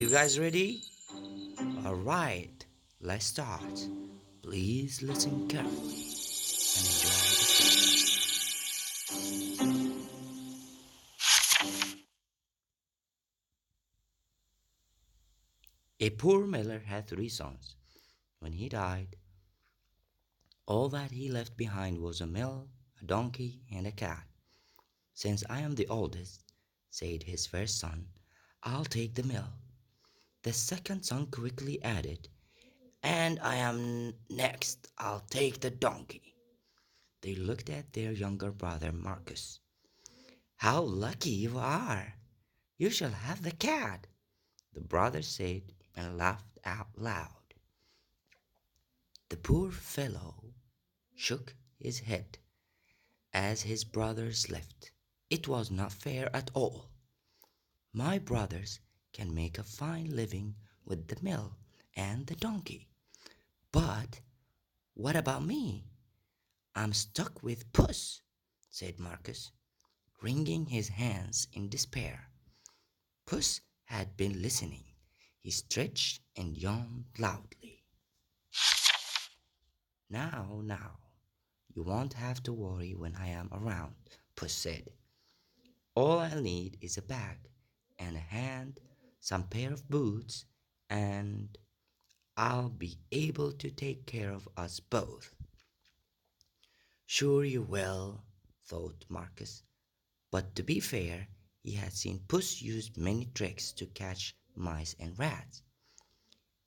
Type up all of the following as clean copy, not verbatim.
You guys ready? Alright, let's start. Please listen carefully and enjoy the story. A poor miller had three sons. When he died, all that he left behind was a mill, a donkey, and a cat. Since I am the oldest, said his first son, I'll take the mill. The second son quickly added, and I am next, I'll take the donkey. They looked at their younger brother Marcus. How lucky you are! You shall have the cat, the brother said and laughed out loud. The poor fellow shook his head as his brothers left. It was not fair at all. My brothers can make a fine living with the mill and the donkey. But what about me? I'm stuck with Puss, said Marcus, wringing his hands in despair. Puss had been listening. He stretched and yawned loudly. Now, you won't have to worry when I am around, Puss said. All I'll need is a bag and a hand, some pair of boots, and I'll be able to take care of us both. Sure you will, thought Marcus. But to be fair, he had seen Puss use many tricks to catch mice and rats.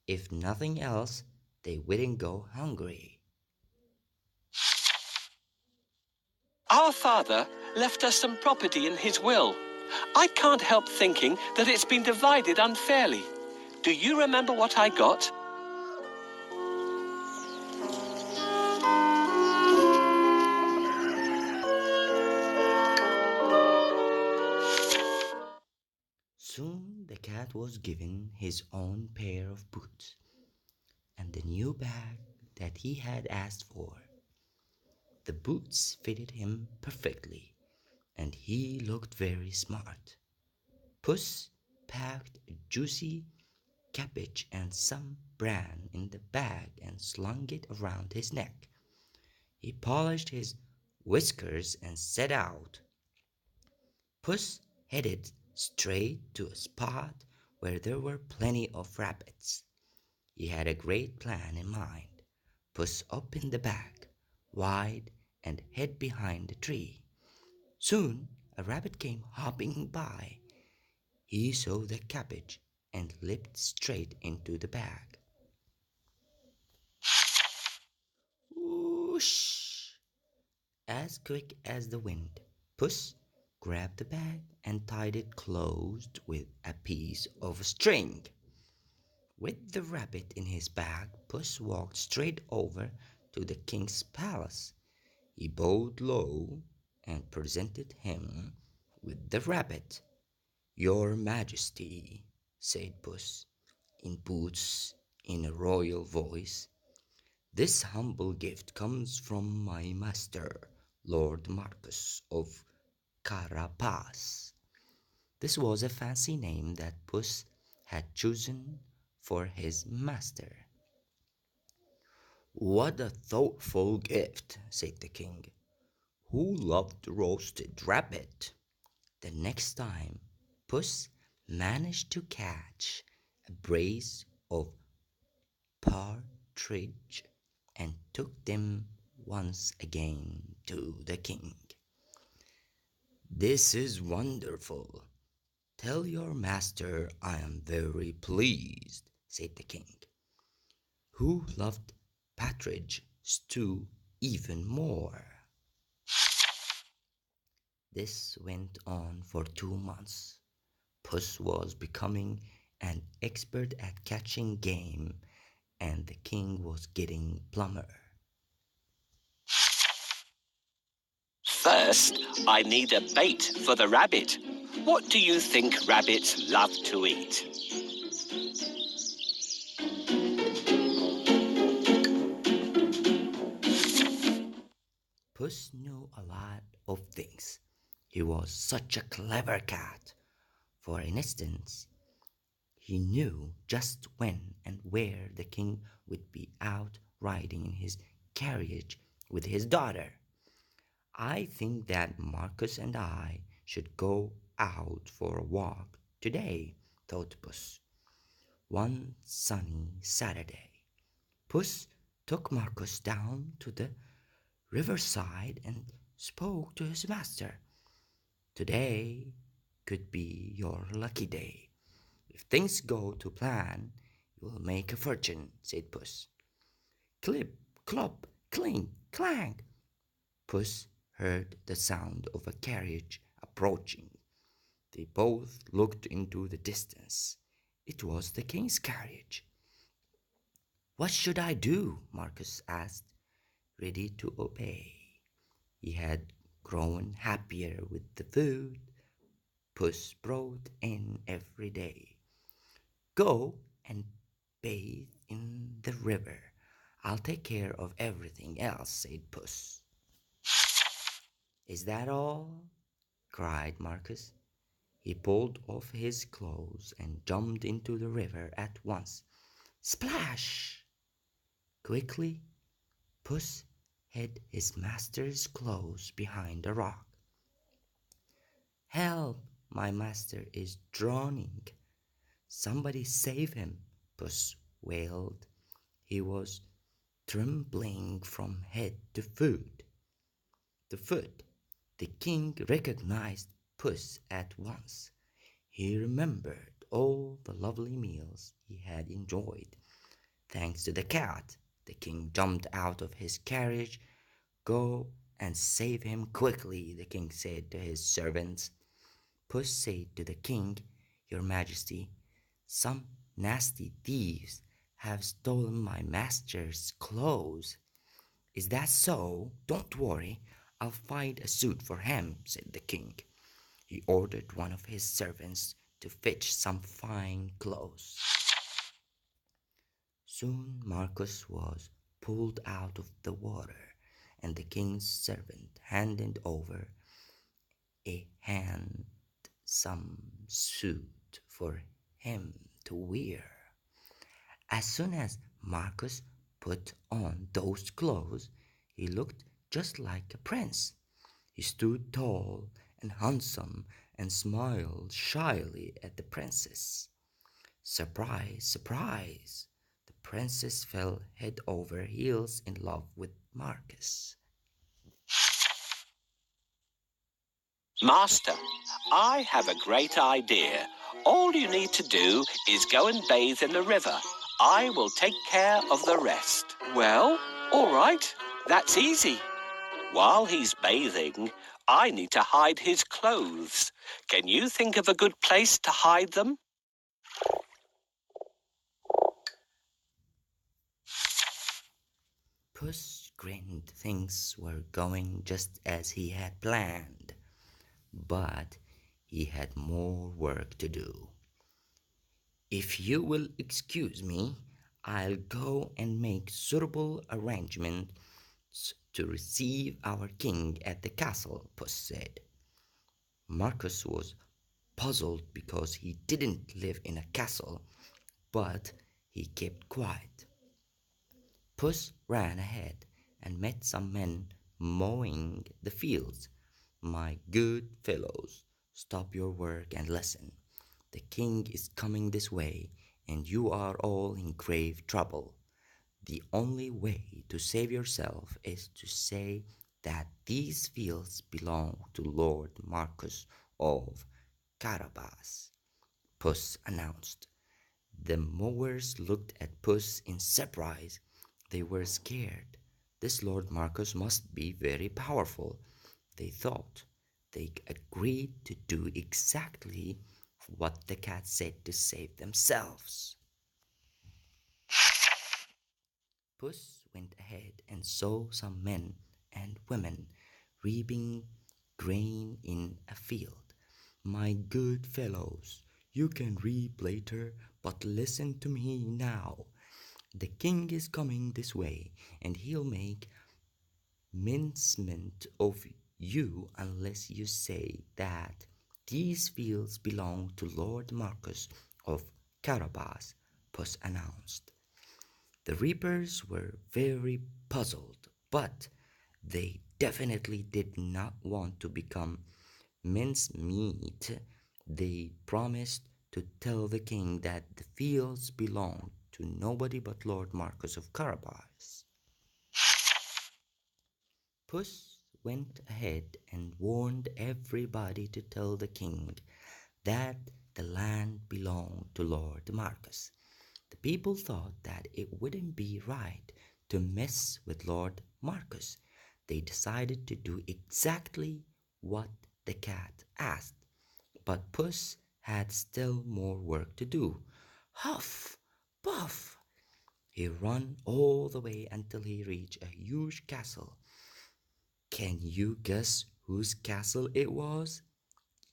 If nothing else, they wouldn't go hungry. Our father left us some property in his will. I can't help thinking that it's been divided unfairly. Do you remember what I got? Soon the cat was given his own pair of boots and the new bag that he had asked for. The boots fitted him perfectly, and he looked very smart. Puss packed a juicy cabbage and some bran in the bag and slung it around his neck. He polished his whiskers and set out. Puss headed straight to a spot where there were plenty of rabbits. He had a great plan in mind. Puss opened the bag wide and hid behind a tree. Soon a rabbit came hopping by. He saw the cabbage and leaped straight into the bag. Whoosh! As quick as the wind, Puss grabbed the bag and tied it closed with a piece of string. With the rabbit in his bag, Puss walked straight over to the king's palace. He bowed low and presented him with the rabbit. Your Majesty, said Puss in Boots in a royal voice, this humble gift comes from my master, Lord Marquis of Carapaz. This was a fancy name that Puss had chosen for his master. What a thoughtful gift, said the king, who loved roasted rabbit. The next time, Puss managed to catch a brace of partridge and took them once again to the king. This is wonderful. Tell your master I am very pleased, said the king, who loved partridge stew even more. This went on for 2 months. Puss was becoming an expert at catching game, and the king was getting plumber. First, I need a bait for the rabbit. What do you think rabbits love to eat? Puss knew a lot of things. He was such a clever cat. For instance, He knew just when and where the king would be out riding in his carriage with his daughter. I think that Marcus and I should go out for a walk today, thought Puss. One sunny Saturday, Puss took Marcus down to the riverside and spoke to his master. Today could be your lucky day. If things go to plan, you will make a fortune, said Puss. Clip, clop, clink, clank. Puss heard the sound of a carriage approaching. They both looked into the distance. It was the king's carriage. What should I do? Marcus asked, ready to obey. He had grown happier with the food Puss brought in every day. Go and bathe in the river. I'll take care of everything else, said Puss. Is that all? Cried Marcus. He pulled off his clothes and jumped into the river at once. Splash! Quickly, Puss hid his master's clothes behind a rock. Help! My master is drowning. Somebody save him, Puss wailed. He was trembling from head to foot. The foot. The king recognized Puss at once. He remembered all the lovely meals he had enjoyed. Thanks to the cat, the king jumped out of his carriage. Go and save him quickly, the king said to his servants. Puss said to the king, Your Majesty, some nasty thieves have stolen my master's clothes. Is that so? Don't worry, I'll find a suit for him, said the king. He ordered one of his servants to fetch some fine clothes. Soon Marcus was pulled out of the water, and the king's servant handed over a handsome suit for him to wear. As soon as Marcus put on those clothes, he looked just like a prince. He stood tall and handsome and smiled shyly at the princess. Surprise, surprise! The princess fell head over heels in love with Marcus. Master, I have a great idea. All you need to do is go and bathe in the river. I will take care of the rest. Well, all right. That's easy. While he's bathing, I need to hide his clothes. Can you think of a good place to hide them? Puss grinned. Things were going just as he had planned, but he had more work to do. If you will excuse me, I'll go and make suitable arrangements to receive our king at the castle, Puss said. Marcus was puzzled because he didn't live in a castle, but he kept quiet. Puss ran ahead and met some men mowing the fields. My good fellows, stop your work and listen. The king is coming this way, and you are all in grave trouble. The only way to save yourself is to say that these fields belong to Lord Marcus of Carabas, Puss announced. The mowers looked at Puss in surprise. They were scared. This Lord Marcus must be very powerful, they thought. They agreed to do exactly what the cat said to save themselves. Puss went ahead and saw some men and women reaping grain in a field. My good fellows, you can reap later, but listen to me now. The king is coming this way, and he'll make mincement of you unless you say that these fields belong to Lord Marcus of Carabas, Puss announced. The reapers were very puzzled, but they definitely did not want to become mincemeat. They promised to tell the king that the fields belonged to nobody but Lord Marcus of Carabas. Puss went ahead and warned everybody to tell the king that the land belonged to Lord Marcus. The people thought that it wouldn't be right to mess with Lord Marcus. They decided to do exactly what the cat asked. But Puss had still more work to do. Huff! Puff! He ran all the way until he reached a huge castle. Can you guess whose castle it was?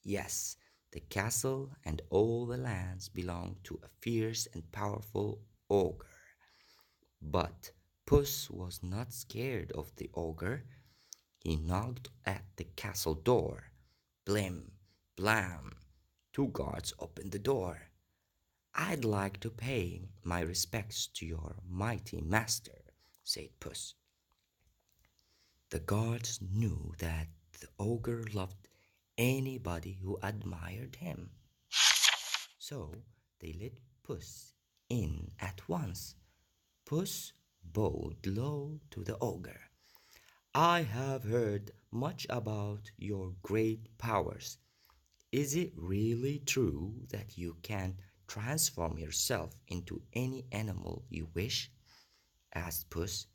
Yes, the castle and all the lands belonged to a fierce and powerful ogre. But Puss was not scared of the ogre. He knocked at the castle door. Blim, blam. Two guards opened the door. I'd like to pay my respects to your mighty master, said Puss. The guards knew that the ogre loved anybody who admired him. So they let Puss in at once. Puss bowed low to the ogre. I have heard much about your great powers. Is it really true that you can transform yourself into any animal you wish? Asked Puss.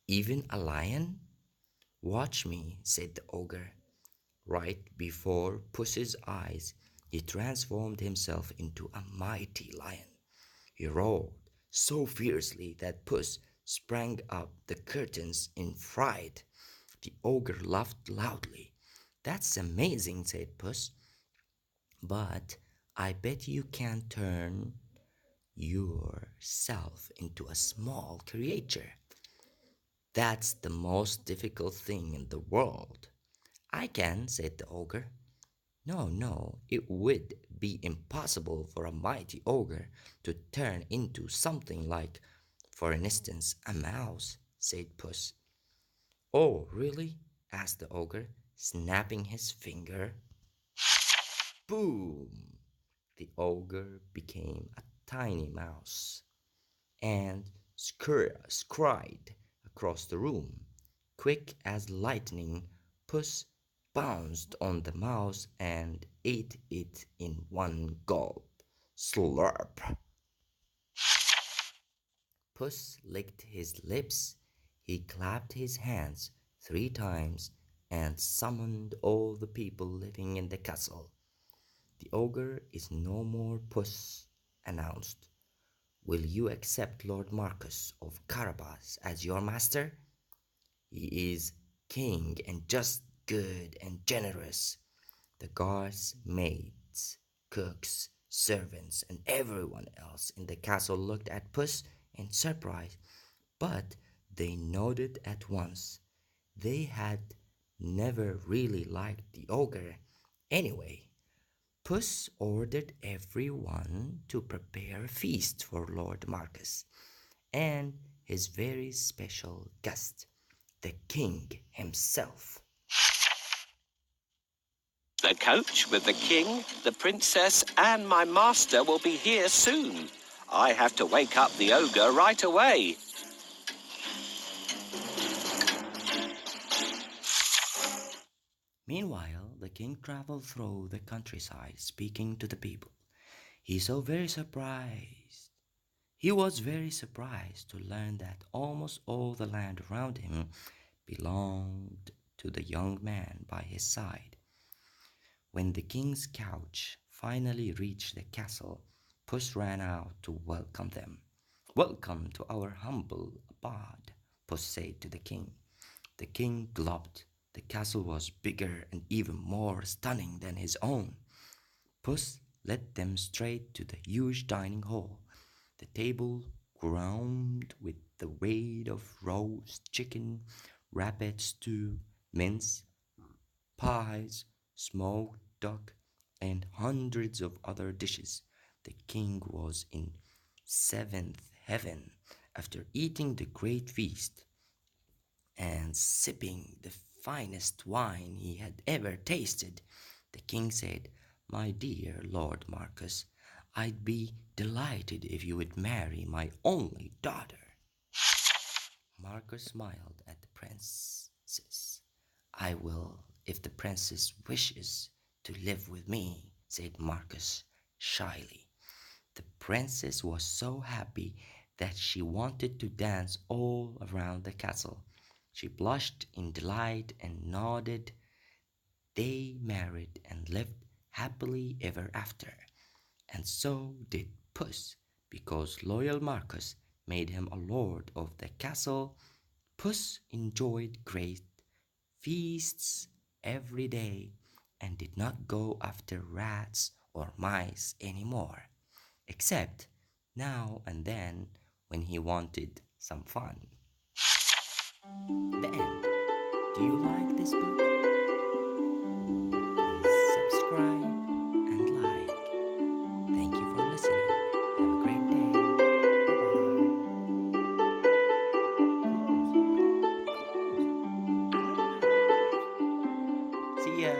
Even a lion? Watch me, said the ogre. Right before Puss's eyes, he transformed himself into a mighty lion. He roared so fiercely that Puss sprang up the curtains in fright. The ogre laughed loudly. That's amazing, said Puss, but I bet you can turn yourself into a small creature. That's the most difficult thing in the world. I can, said the ogre. No, no, it would be impossible for a mighty ogre to turn into something like, for instance, a mouse, said Puss. Oh, really? Asked the ogre, snapping his finger. Boom! The ogre became a tiny mouse and scurried across the room. Quick as lightning, Puss bounced on the mouse and ate it in one gulp. Slurp! Puss licked his lips. He clapped his hands 3 times and summoned all the people living in the castle. The ogre is no more, Puss announced. Will you accept Lord Marcus of Carabas as your master? He is king and just good and generous. The guards, maids, cooks, servants, and everyone else in the castle looked at Puss in surprise, but they nodded at once. They had never really liked the ogre anyway. Puss ordered everyone to prepare a feast for Lord Marcus and his very special guest, the king himself. The coach with the king, the princess, and my master will be here soon. I have to wake up the ogre right away. Meanwhile, the king traveled through the countryside speaking to the people. He so very surprised. He was very surprised to learn that almost all the land around him belonged to the young man by his side. When the king's couch finally reached the castle, Puss ran out to welcome them. Welcome to our humble abode, Puss said to the king. The king gulped. The castle was bigger and even more stunning than his own. Puss led them straight to the huge dining hall. The table groaned with the weight of roast chicken, rabbit stew, mince pies, smoked duck, and hundreds of other dishes. The king was in seventh heaven after eating the great feast and sipping the finest wine he had ever tasted. The king said, "My dear Lord Marcus, I'd be delighted if you would marry my only daughter." Marcus smiled at the princess. "I will, if the princess wishes to live with me," said Marcus shyly. The princess was so happy that she wanted to dance all around the castle. She blushed in delight and nodded. They married and lived happily ever after. And so did Puss, because loyal Marcus made him a lord of the castle. Puss enjoyed great feasts every day and did not go after rats or mice anymore, except now and then when he wanted some fun. The end. Do you like this book? Please subscribe and like. Thank you for listening. Have a great day. Bye bye. Close. Bye bye. See ya.